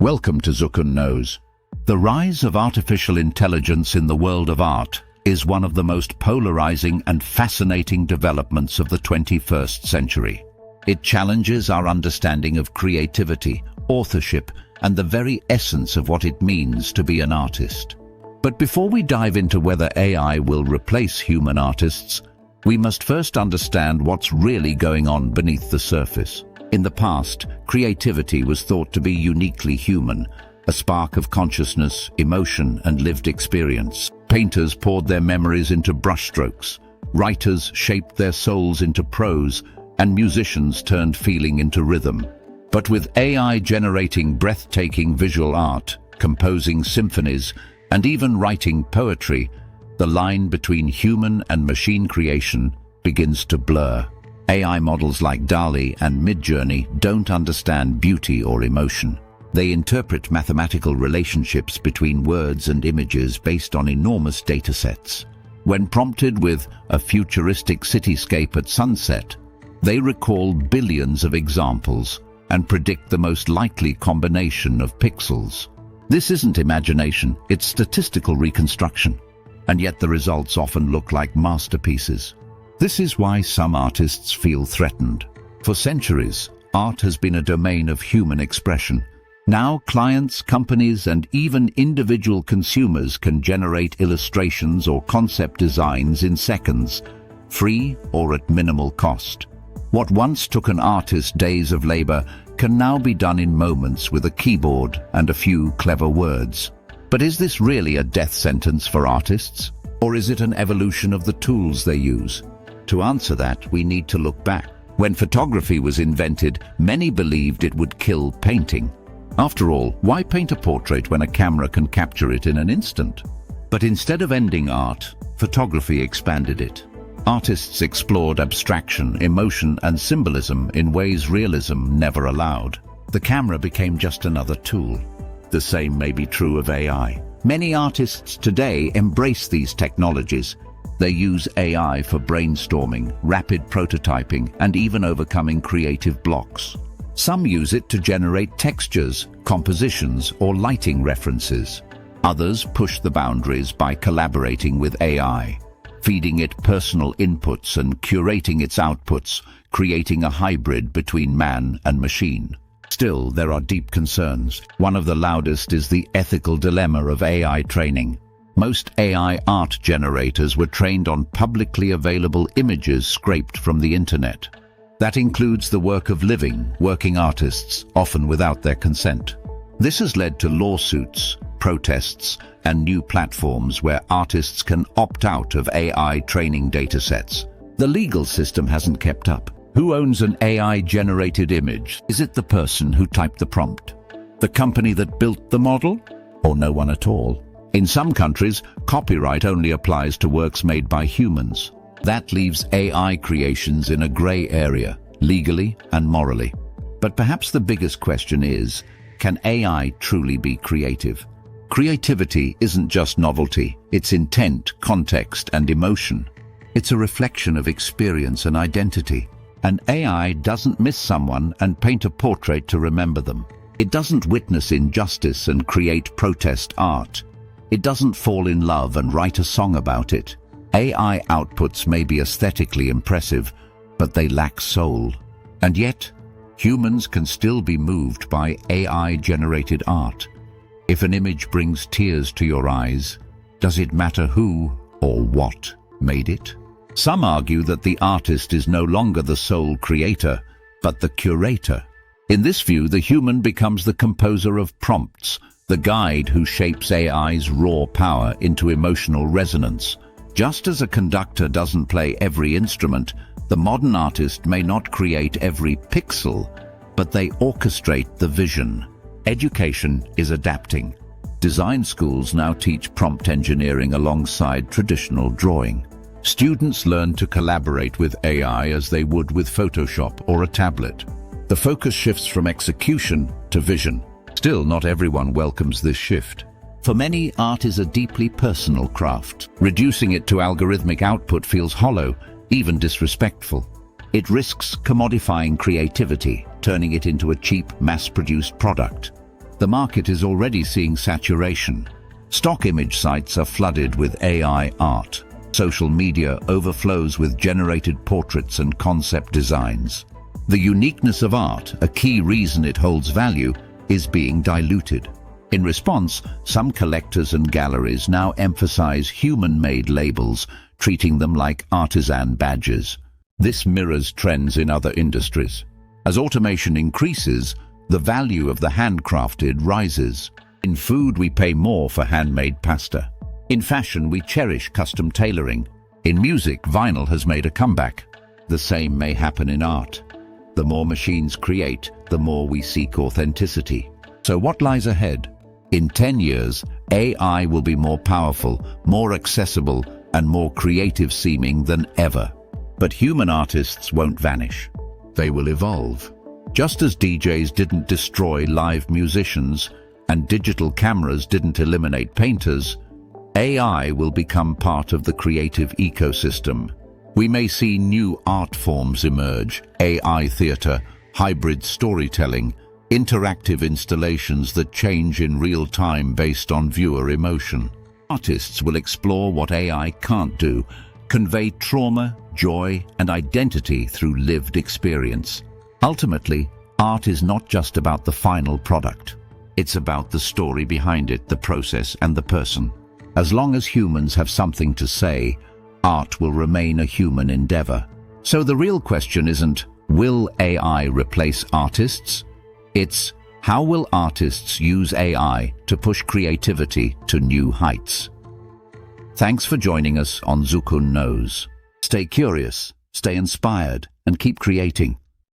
Welcome to Zukkun Knows. The rise of artificial intelligence in the world of art is one of the most polarizing and fascinating developments of the 21st century. It challenges our understanding of creativity, authorship, and the very essence of what it means to be an artist. But before we dive into whether AI will replace human artists, we must first understand what's really going on beneath the surface. In the past, creativity was thought to be uniquely human, a spark of consciousness, emotion, and lived experience. Painters poured their memories into brushstrokes, writers shaped their souls into prose, and musicians turned feeling into rhythm. But with AI generating breathtaking visual art, composing symphonies, and even writing poetry, the line between human and machine creation begins to blur. AI models like DALL-E and Midjourney don't understand beauty or emotion. They interpret mathematical relationships between words and images based on enormous datasets. When prompted with a futuristic cityscape at sunset, they recall billions of examples and predict the most likely combination of pixels. This isn't imagination, it's statistical reconstruction. And yet the results often look like masterpieces. This is why some artists feel threatened. For centuries, art has been a domain of human expression. Now, clients, companies, and even individual consumers can generate illustrations or concept designs in seconds, free or at minimal cost. What once took an artist days of labor can now be done in moments with a keyboard and a few clever words. But is this really a death sentence for artists? Or is it an evolution of the tools they use? To answer that, we need to look back. When photography was invented, many believed it would kill painting. After all, why paint a portrait when a camera can capture it in an instant? But instead of ending art, photography expanded it. Artists explored abstraction, emotion, and symbolism in ways realism never allowed. The camera became just another tool. The same may be true of AI. Many artists today embrace these technologies. They use AI for brainstorming, rapid prototyping, and even overcoming creative blocks. Some use it to generate textures, compositions, or lighting references. Others push the boundaries by collaborating with AI, feeding it personal inputs and curating its outputs, creating a hybrid between man and machine. Still, there are deep concerns. One of the loudest is the ethical dilemma of AI training. Most AI art generators were trained on publicly available images scraped from the internet. That includes the work of working artists, often without their consent. This has led to lawsuits, protests, and new platforms where artists can opt out of AI training datasets. The legal system hasn't kept up. Who owns an AI-generated image? Is it the person who typed the prompt? The company that built the model? Or no one at all? In some countries, copyright only applies to works made by humans. That leaves AI creations in a gray area, legally and morally. But perhaps the biggest question is, can AI truly be creative? Creativity isn't just novelty, it's intent, context, and emotion. It's a reflection of experience and identity. An AI doesn't miss someone and paint a portrait to remember them. It doesn't witness injustice and create protest art. It doesn't fall in love and write a song about it. AI outputs may be aesthetically impressive, but they lack soul. And yet, humans can still be moved by AI-generated art. If an image brings tears to your eyes, does it matter who or what made it? Some argue that the artist is no longer the sole creator, but the curator. In this view, the human becomes the composer of prompts, the guide who shapes AI's raw power into emotional resonance. Just as a conductor doesn't play every instrument, the modern artist may not create every pixel, but they orchestrate the vision. Education is adapting. Design schools now teach prompt engineering alongside traditional drawing. Students learn to collaborate with AI as they would with Photoshop or a tablet. The focus shifts from execution to vision. Still, not everyone welcomes this shift. For many, art is a deeply personal craft. Reducing it to algorithmic output feels hollow, even disrespectful. It risks commodifying creativity, turning it into a cheap, mass-produced product. The market is already seeing saturation. Stock image sites are flooded with AI art. Social media overflows with generated portraits and concept designs. The uniqueness of art, a key reason it holds value, is being diluted. In response, some collectors and galleries now emphasize human-made labels, treating them like artisan badges. This mirrors trends in other industries. As automation increases, the value of the handcrafted rises. In food, we pay more for handmade pasta. In fashion, we cherish custom tailoring. In music, vinyl has made a comeback. The same may happen in art. The more machines create, the more we seek authenticity. So what lies ahead? In 10 years, AI will be more powerful, more accessible, and more creative seeming than ever. But human artists won't vanish. They will evolve. Just as DJs didn't destroy live musicians and digital cameras didn't eliminate painters, AI will become part of the creative ecosystem. We may see new art forms emerge: AI theater, hybrid storytelling, interactive installations that change in real time based on viewer emotion. Artists will explore what AI can't do, convey trauma, joy, and identity through lived experience. Ultimately, art is not just about the final product. It's about the story behind it, the process, and the person. As long as humans have something to say, art will remain a human endeavor. So the real question isn't, will AI replace artists? It's, how will artists use AI to push creativity to new heights? Thanks for joining us on Zukkun Knows. Stay curious, stay inspired, and keep creating.